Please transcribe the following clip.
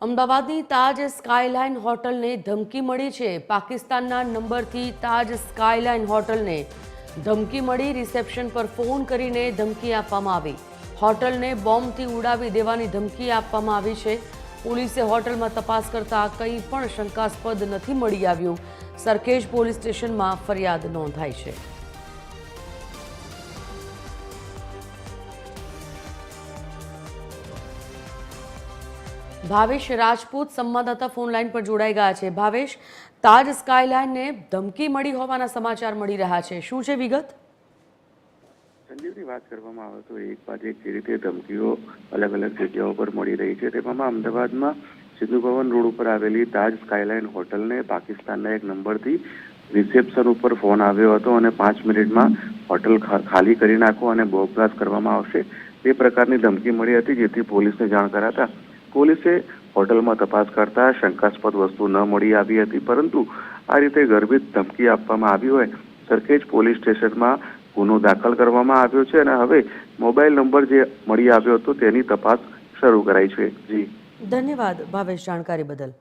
અમદાવાદની તાજ સ્કાયલાઇન હોટલને ધમકી મળી છે। પાકિસ્તાનના નંબરથી તાજ સ્કાયલાઇન હોટલને ધમકી મળી। રિસેપ્શન પર ફોન કરીને ધમકી આપવામાં આવી। હોટલને બોમ્બથી ઉડાવી દેવાની ધમકી આપવામાં આવી છે। પોલીસે હોટલમાં તપાસ કરતા કંઈ પણ શંકાસ્પદ નથી મળી આવ્યું। સરખેજ પોલીસ સ્ટેશનમાં ફરિયાદ નોંધાઈ છે। ભાવેશ રાજપૂત સંવાદદાતા ફોન લાઈન પર જોડાઈ ગયા છે। ભાવેશ, તાજ સ્કાયલાઇનને ધમકી મળી હોવાના સમાચાર મળી રહ્યા છે, શું છે વિગત? સંજીવની વાત કરવામાં આવે તો એક બાદ એક જે રીતે ધમકીઓ અલગ અલગ જગ્યાઓ પર મળી રહી છે, તેમાં અમદાવાદમાં સિંધુ ભવન રોડ ઉપર આવેલી તાજ સ્કાયલાઇન હોટલને પાકિસ્તાનના એક નંબરથી રિસેપ્શન ઉપર ફોન આવ્યો હતો અને 5 મિનિટમાં હોટલ ખાલી કરી નાખો અને બોમ્બ બ્લાસ્ટ કરવામાં આવશે તે પ્રકારની ધમકી મળી હતી, જેથી પોલીસને જાણ કરાતા પોલીસે હોટલમાં તપાસ કરતા શંકાસ્પદ વસ્તુ ન મળી આવી હતી, પરંતુ આ રીતે ગર્ભિત ધમકી આપવામાં આવી હોય સરખેજ પોલીસ સ્ટેશનમાં ગુનો દાખલ કરવામાં આવ્યો છે અને હવે મોબાઈલ નંબર જે મળી આવ્યો હતો તેની તપાસ શરૂ કરાઈ છે। જી ધન્યવાદ ભાવેશ, જાણકારી બદલ।